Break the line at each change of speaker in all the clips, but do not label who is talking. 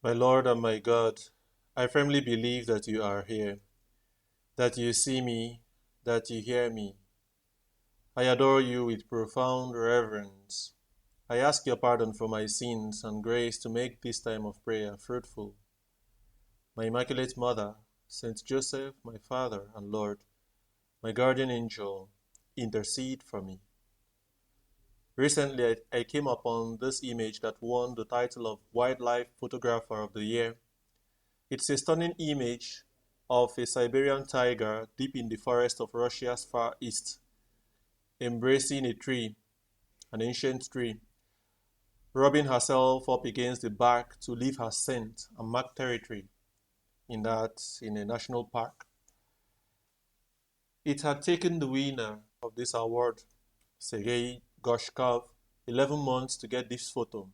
My Lord and my God, I firmly believe that you are here, that you see me, that you hear me. I adore you with profound reverence. I ask your pardon for my sins and grace to make this time of prayer fruitful. My Immaculate Mother, Saint Joseph, my Father and Lord, my guardian angel, intercede for me. Recently, I came upon this image that won the title of Wildlife Photographer of the Year. It's a stunning image of a Siberian tiger deep in the forest of Russia's far east, embracing a tree, an ancient tree, rubbing herself up against the bark to leave her scent and mark territory in a national park. It had taken the winner of this award, Sergei Gorshkov, 11 months to get this photo.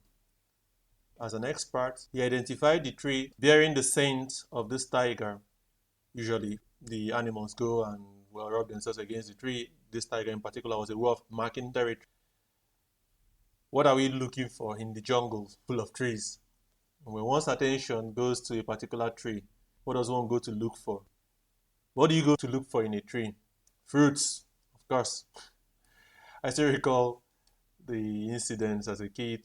As an expert, he identified the tree bearing the scent of this tiger. Usually, the animals go and rub themselves against the tree. This tiger in particular was a way of marking territory. What are we looking for in the jungle full of trees? When one's attention goes to a particular tree, what does one go to look for? What do you go to look for in a tree? Fruits, of course. I still recall the incidents as a kid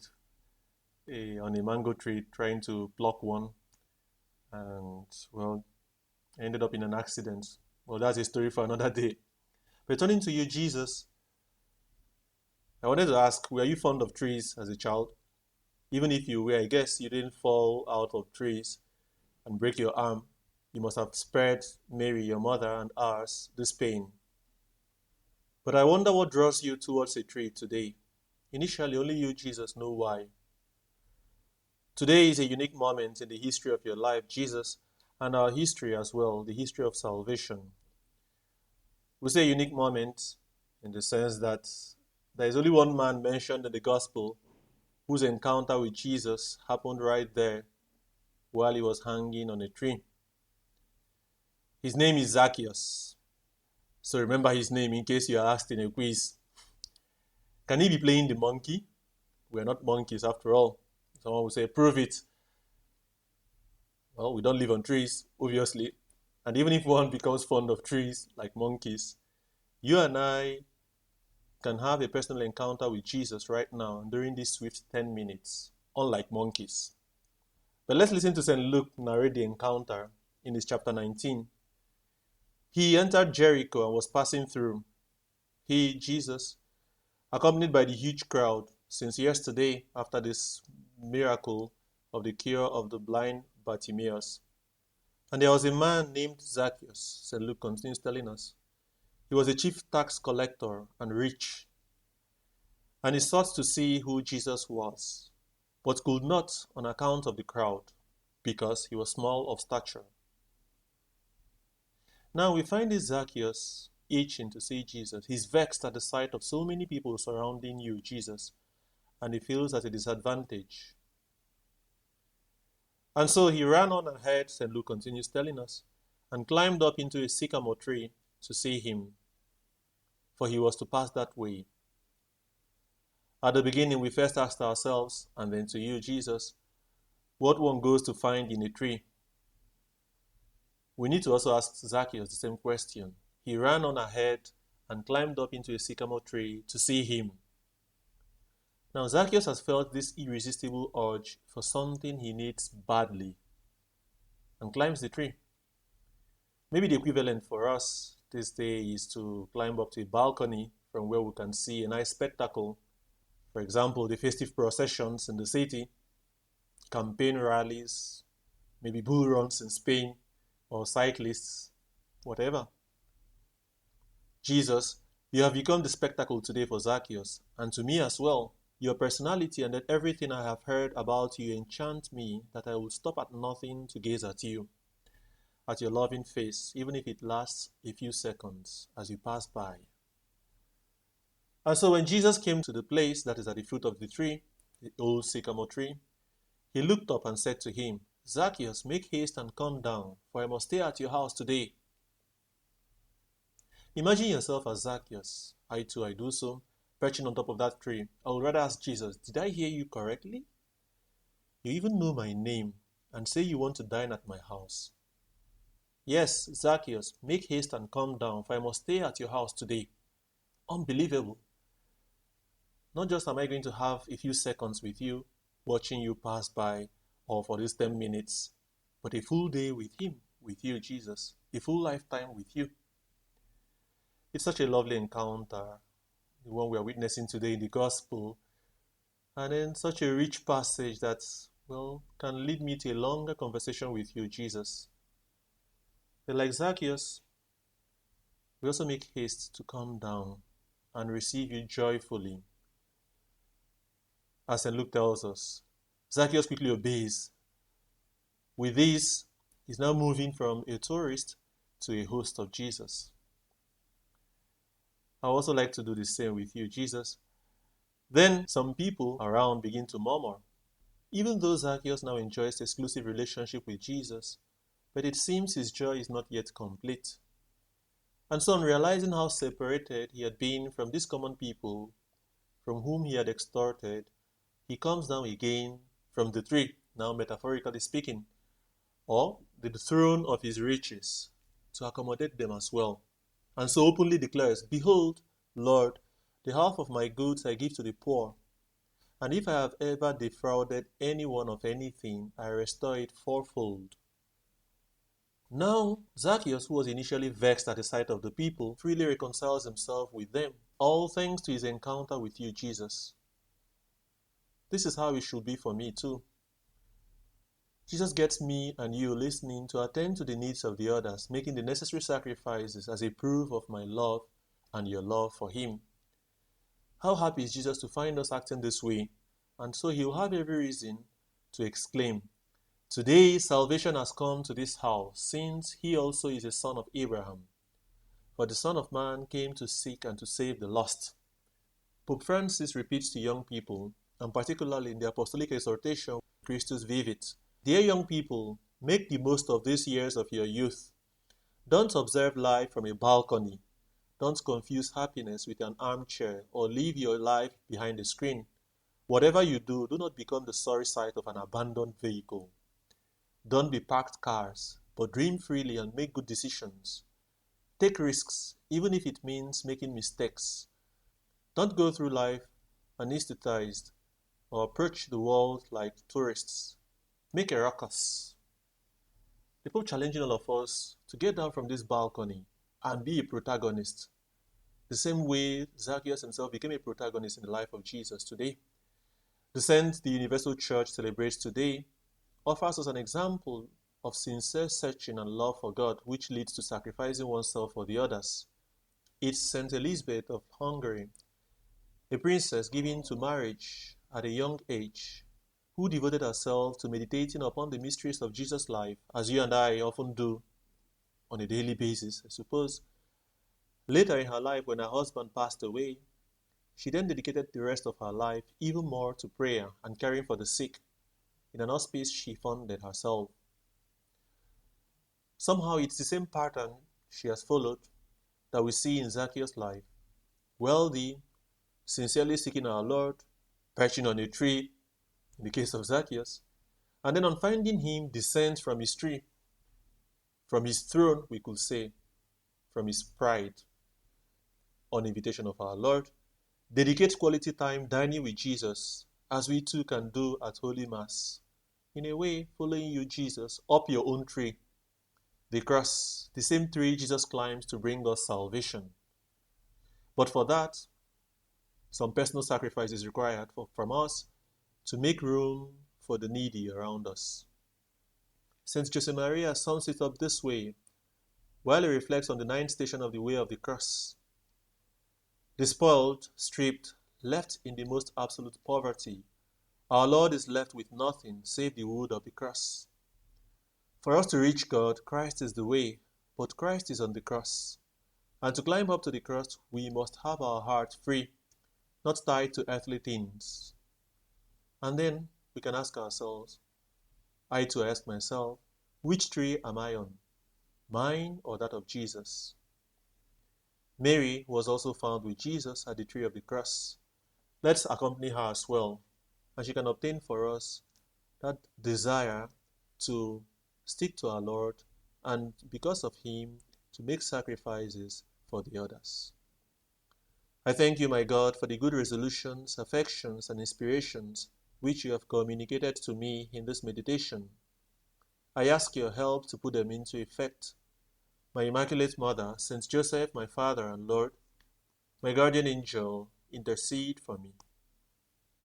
on a mango tree trying to pluck one, and I ended up in an accident. Well, that's a story for another day. Returning to you, Jesus, I wanted to ask, were you fond of trees as a child? Even if you were, I guess you didn't fall out of trees and break your arm. You must have spared Mary, your mother, and ours this pain. But I wonder what draws you towards a tree today. Initially, only you, Jesus, know why. Today is a unique moment in the history of your life, Jesus, and our history as well, the history of salvation. We say a unique moment in the sense that there is only one man mentioned in the gospel whose encounter with Jesus happened right there while he was hanging on a tree. His name is Zacchaeus. So remember his name in case you are asked in a quiz. Can he be playing the monkey? We are not monkeys after all. Someone will say, prove it. Well, we don't live on trees, obviously. And even if one becomes fond of trees, like monkeys, you and I can have a personal encounter with Jesus right now during these swift 10 minutes, unlike monkeys. But let's listen to St. Luke narrate the encounter in his chapter 19. He entered Jericho and was passing through. He, Jesus, accompanied by the huge crowd, since yesterday after this miracle of the cure of the blind Bartimaeus. And there was a man named Zacchaeus, St. Luke continues telling us. He was a chief tax collector and rich. And he sought to see who Jesus was, but could not on account of the crowd, because he was small of stature. Now we find this Zacchaeus itching to see Jesus. He's vexed at the sight of so many people surrounding you, Jesus, and he feels at a disadvantage. And so he ran on ahead, St. Luke continues telling us, and climbed up into a sycamore tree to see him, for he was to pass that way. At the beginning, we first asked ourselves, and then to you, Jesus, what one goes to find in a tree. We need to also ask Zacchaeus the same question. He ran on ahead and climbed up into a sycamore tree to see him. Now, Zacchaeus has felt this irresistible urge for something he needs badly and climbs the tree. Maybe the equivalent for us this day is to climb up to a balcony from where we can see a nice spectacle. For example, the festive processions in the city, campaign rallies, maybe bull runs in Spain, or cyclists, whatever. Jesus, you have become the spectacle today for Zacchaeus, and to me as well. Your personality and that everything I have heard about you enchant me that I will stop at nothing to gaze at you, at your loving face, even if it lasts a few seconds as you pass by. And so when Jesus came to the place that is at the foot of the tree, the old sycamore tree, he looked up and said to him, Zacchaeus, make haste and come down, for I must stay at your house today. Imagine yourself as Zacchaeus. I too, I do so. Perching on top of that tree, I would rather ask Jesus, did I hear you correctly? You even know my name. and say you want to dine at my house. Yes, Zacchaeus, make haste and come down, for I must stay at your house today. Unbelievable. Not just am I going to have a few seconds with you, watching you pass by, or for these 10 minutes, but a full day with him, with you, Jesus. A full lifetime with you. It's such a lovely encounter, the one we are witnessing today in the gospel, and then such a rich passage that, well, can lead me to a longer conversation with you, Jesus. But like Zacchaeus, we also make haste to come down and receive you joyfully. As St. Luke tells us, Zacchaeus quickly obeys. With this, he's now moving from a tourist to a host of Jesus. I also like to do the same with you, Jesus. Then some people around begin to murmur. Even though Zacchaeus now enjoys exclusive relationship with Jesus, but it seems his joy is not yet complete. And so on realizing how separated he had been from these common people from whom he had extorted, he comes down again from the tree, now metaphorically speaking, or the throne of his riches, to accommodate them as well. And so openly declares, Behold, Lord, the half of my goods I give to the poor. And if I have ever defrauded anyone of anything, I restore it fourfold. Now, Zacchaeus, who was initially vexed at the sight of the people, freely reconciles himself with them, all thanks to his encounter with you, Jesus. This is how it should be for me too. Jesus gets me and you listening to attend to the needs of the others, making the necessary sacrifices as a proof of my love and your love for him. How happy is Jesus to find us acting this way? And so he will have every reason to exclaim, Today salvation has come to this house, since he also is a son of Abraham. For the Son of Man came to seek and to save the lost. Pope Francis repeats to young people, and particularly in the apostolic exhortation, Christus Vivit, Dear young people, make the most of these years of your youth. Don't observe life from a balcony. Don't confuse happiness with an armchair or leave your life behind a screen. Whatever you do, do not become the sorry sight of an abandoned vehicle. Don't be parked cars, but dream freely and make good decisions. Take risks, even if it means making mistakes. Don't go through life anesthetized or approach the world like tourists. Make a ruckus. The Pope challenging all of us to get down from this balcony and be a protagonist. The same way Zacchaeus himself became a protagonist in the life of Jesus today. The saint the Universal Church celebrates today offers us an example of sincere searching and love for God, which leads to sacrificing oneself for the others. It's Saint Elizabeth of Hungary, a princess given to marriage at a young age, who devoted herself to meditating upon the mysteries of Jesus' life, as you and I often do on a daily basis, I suppose. Later in her life, when her husband passed away, she then dedicated the rest of her life even more to prayer and caring for the sick in an hospice she funded herself. Somehow it's the same pattern she has followed that we see in Zacchaeus' life. Wealthy, sincerely seeking our Lord, perching on a tree, in the case of Zacchaeus, and then on finding him descends from his tree, from his throne, we could say, from his pride, on invitation of our Lord, dedicate quality time dining with Jesus, as we too can do at Holy Mass. In a way, following you, Jesus, up your own tree, the cross, the same tree Jesus climbs to bring us salvation. But for that, some personal sacrifice is required from us to make room for the needy around us. St. Josemaria sums it up this way, while he reflects on the ninth station of the way of the cross. Despoiled, stripped, left in the most absolute poverty, our Lord is left with nothing save the wood of the cross. For us to reach God, Christ is the way, but Christ is on the cross. And to climb up to the cross, we must have our heart free, not tied to earthly things. And then we can ask ourselves, I too ask myself, which tree am I on? Mine or that of Jesus? Mary was also found with Jesus at the tree of the cross. Let's accompany her as well, and she can obtain for us that desire to stick to our Lord, and because of Him, to make sacrifices for the others. I thank you, my God, for the good resolutions, affections, and inspirations which you have communicated to me in this meditation. I ask your help to put them into effect. My Immaculate Mother, Saint Joseph, my Father and Lord, my guardian angel, intercede for me.